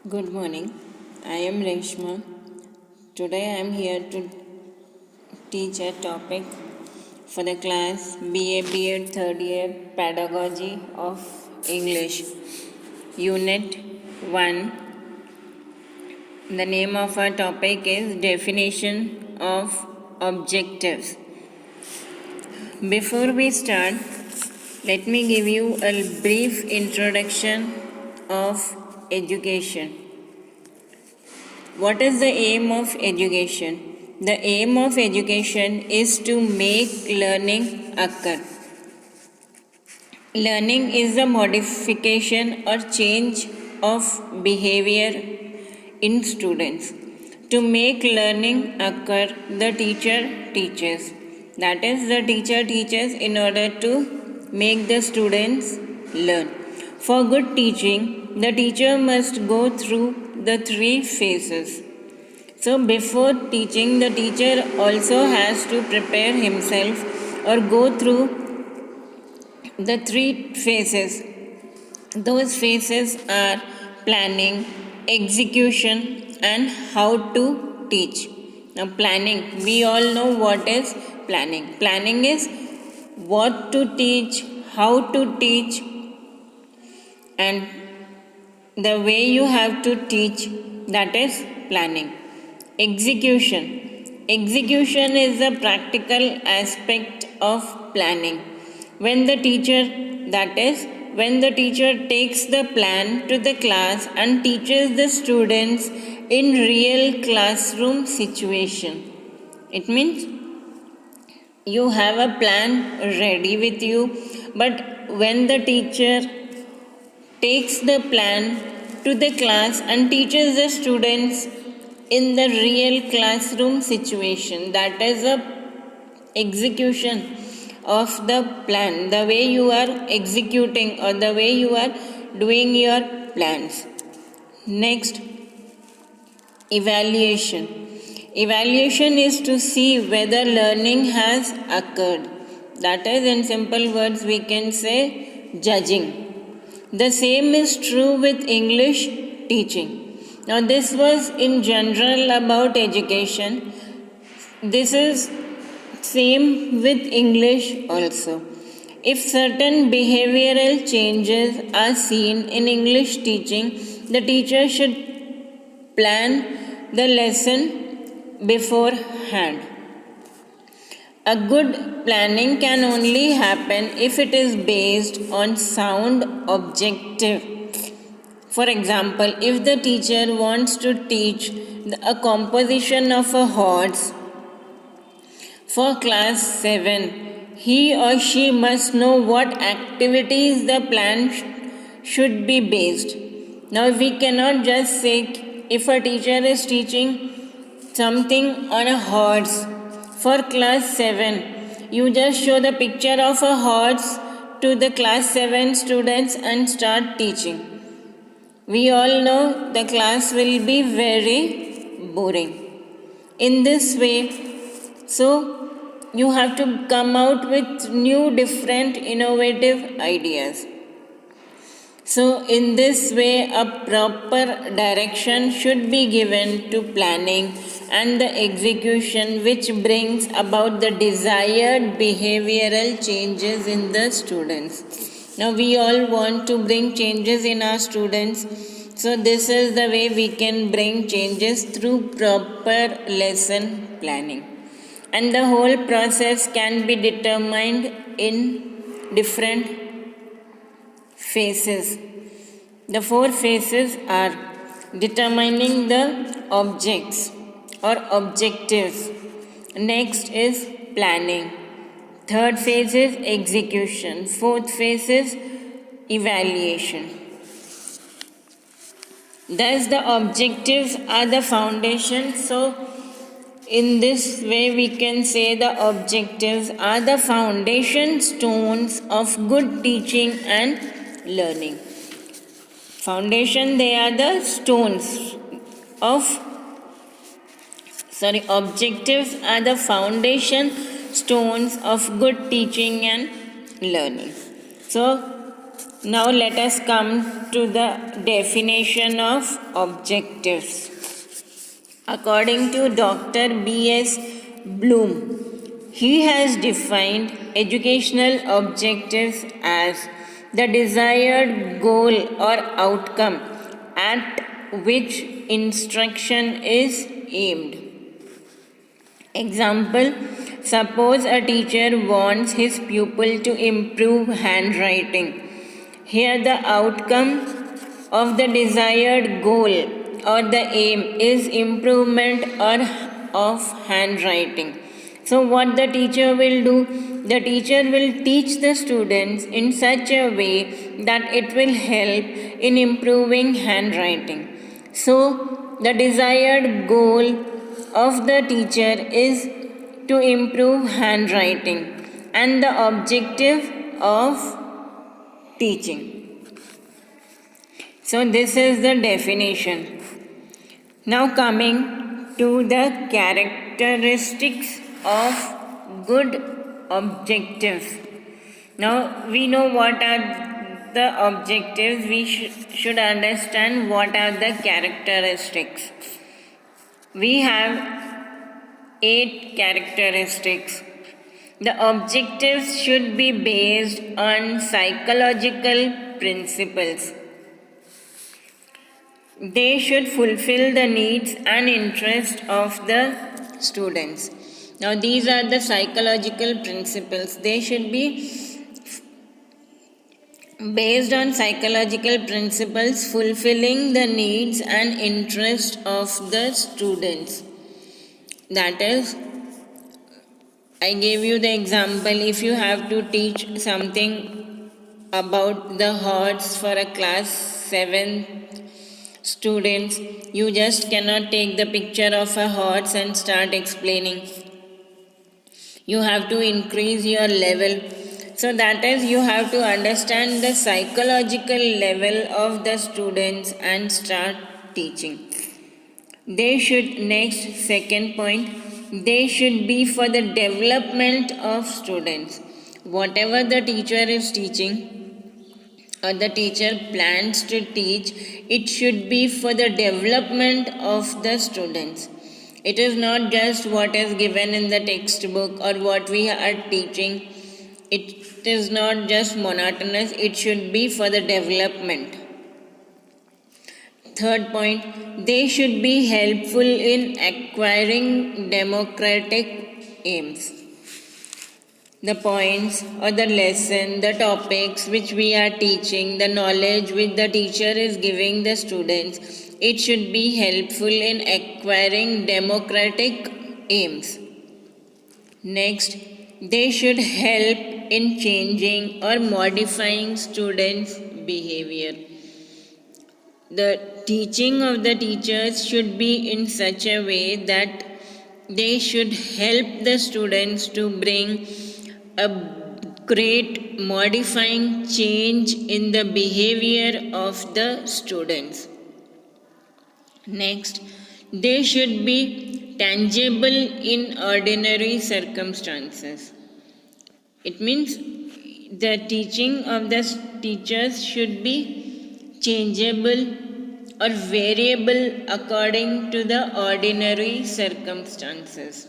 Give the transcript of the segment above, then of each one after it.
Good morning. I am Reshma. Today I am here to teach a topic for the class BA BEd third year Pedagogy of English. Unit 1. The name of our topic is Definition of Objectives. Before we start, let me give you a brief introduction of education. What is the aim of education? The aim of education is to make learning occur. Learning is the modification or change of behavior in students. To make learning occur, the teacher teaches. That is, the teacher teaches in order to make the students learn. For good teaching, the teacher must go through the three phases. So, before teaching, the teacher also has to prepare himself or go through the three phases. Those phases are planning, execution, and how to teach. Now, planning, we all know what is planning. Planning is what to teach, how to teach, and the way you have to teach, that is planning. Execution. Execution is the practical aspect of planning. When the teacher, that is, when the teacher takes the plan to the class and teaches the students in real classroom situation. It means you have a plan ready with you, but when the teacher takes the plan to the class and teaches the students in the real classroom situation, that is a execution of the plan, the way you are executing or the way you are doing your plans. Next, evaluation. Evaluation is to see whether learning has occurred. That is, in simple words, we can say judging. The same is true with English teaching. Now, this was in general about education. This is same with English also. If certain behavioral changes are seen in English teaching, the teacher should plan the lesson beforehand. A good planning can only happen if it is based on sound objective. For example, if the teacher wants to teach a composition of a horse for class 7, he or she must know what activities the plan should be based. Now, we cannot just say if a teacher is teaching something on a horse for class 7, you just show the picture of a horse to the class 7 students and start teaching. We all know the class will be very boring. In this way, so you have to come out with new, different, innovative ideas. So, in this way, a proper direction should be given to planning and the execution, which brings about the desired behavioral changes in the students. Now, we all want to bring changes in our students. So, this is the way we can bring changes through proper lesson planning. And the whole process can be determined in different phases. The 4 phases are determining the objects or objectives. Next is planning. Third phase is execution. Fourth phase is evaluation. Thus, the objectives are the foundation. So, in this way, we can say the objectives are the foundation stones of good teaching and learning. Foundation, they are the stones of, objectives are the foundation stones of good teaching and learning. So, Now let us come to the definition of objectives. According to Dr. B.S. Bloom, he has defined educational objectives as the desired goal or outcome at which instruction is aimed. Example: suppose a teacher wants his pupil to improve handwriting. Here, the outcome of the desired goal or the aim is improvement or of handwriting. So, what the teacher will do? The teacher will teach the students in such a way that it will help in improving handwriting. So, the desired goal of the teacher is to improve handwriting, and the objective of teaching. So, this is the definition. Now, coming to the characteristics of good objectives. Now, we know what are the objectives, we should understand what are the characteristics. We have 8 characteristics. The objectives should be based on psychological principles. They should fulfill the needs and interests of the students. Now, these are the psychological principles. They should be based on psychological principles, fulfilling the needs and interests of the students. That is, I gave you the example, if you have to teach something about the horse for a class 7 students, you just cannot take the picture of a horse and start explaining. You have to increase your level. So that is, you have to understand the psychological level of the students and start teaching. They should, next, second point, they should be for the development of students. Whatever the teacher is teaching or the teacher plans to teach, it should be for the development of the students. It is not just what is given in the textbook or what we are teaching. It is not just monotonous, it should be for the development. Third point, they should be helpful in acquiring democratic aims. The points or the lesson, the topics which we are teaching, the knowledge which the teacher is giving the students, it should be helpful in acquiring democratic aims. Next, they should help in changing or modifying students' behavior. The teaching of the teachers should be in such a way that they should help the students to bring a great modifying change in the behavior of the students. Next, they should be tangible in ordinary circumstances. It means the teaching of the teachers should be changeable or variable according to the ordinary circumstances.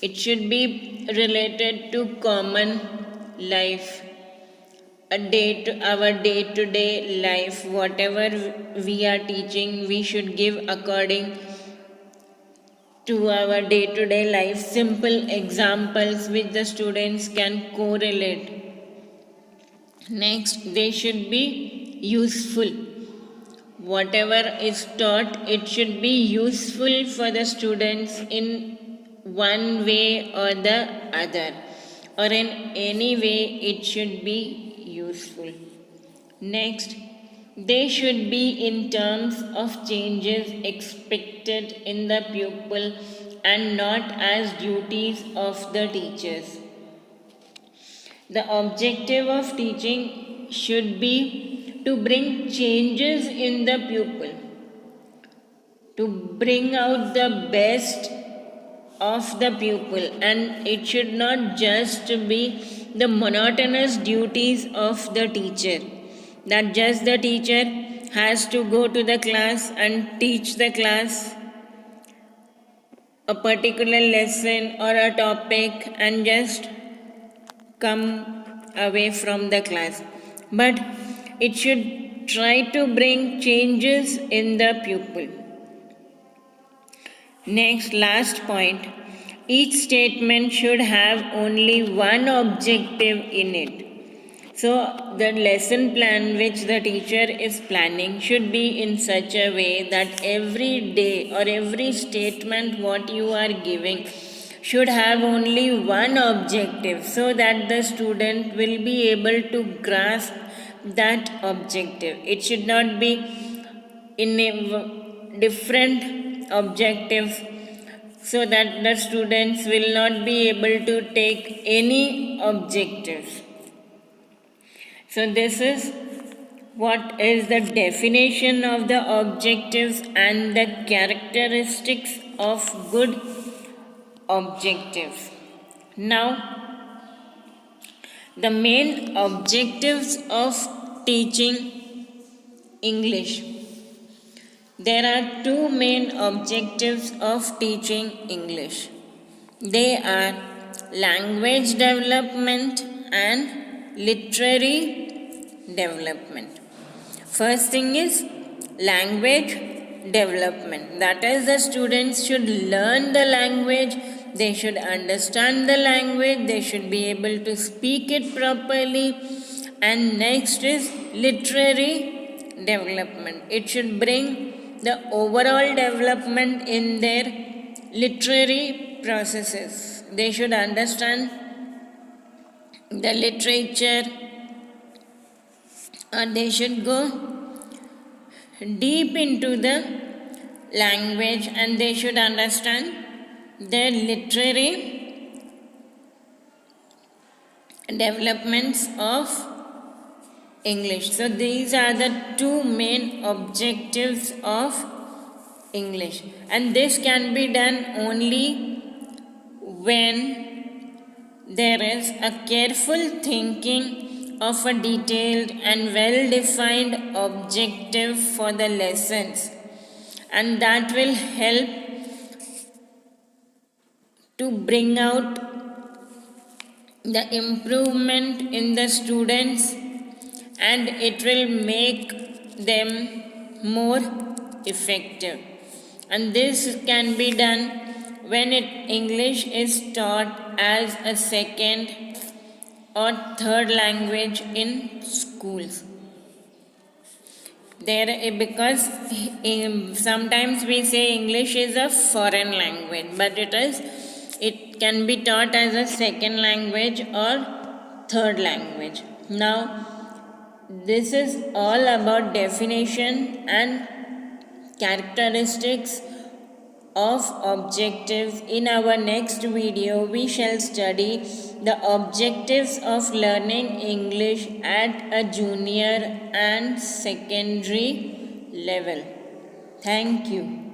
It should be related to common life, our day-to-day life. Whatever we are teaching, we should give according to our day-to-day life. Simple examples which the students can correlate. Next, they should be useful. Whatever is taught, it should be useful for the students in one way or the other, or in any way it should be useful. Next, they should be in terms of changes expected in the pupil and not as duties of the teachers. The objective of teaching should be to bring changes in the pupil, to bring out the best of the pupil, and it should not just be the monotonous duties of the teacher. that just the teacher has to go to the class and teach the class a particular lesson or a topic and just come away from the class. But it should try to bring changes in the pupil. Next, last point. Each statement should have only one objective in it. So, the lesson plan which the teacher is planning should be in such a way that every day or every statement what you are giving should have only one objective, so that the student will be able to grasp that objective. It should not be in a different objectives, so that the students will not be able to take any objectives. So this is what is the definition of the objectives and the characteristics of good objectives. Now, the main objectives of teaching English. There are two main objectives of teaching English. They are language development and literary development. First thing is language development. That is, the students should learn the language, they should understand the language, they should be able to speak it properly. And next is literary development. It should bring the overall development in their literary processes. They should understand the literature, or they should go deep into the language, and they should understand the literary developments of English. So these are the two main objectives of English, and this can be done only when there is a careful thinking of a detailed and well-defined objective for the lessons, and that will help to bring out the improvement in the students, and it will make them more effective. And this can be done when English is taught as a second or third language in schools. Because sometimes we say English is a foreign language, but it can be taught as a second language or third language. Now, this is all about definition and characteristics of objectives. In our next video, we shall study the objectives of learning English at a junior and secondary level. Thank you.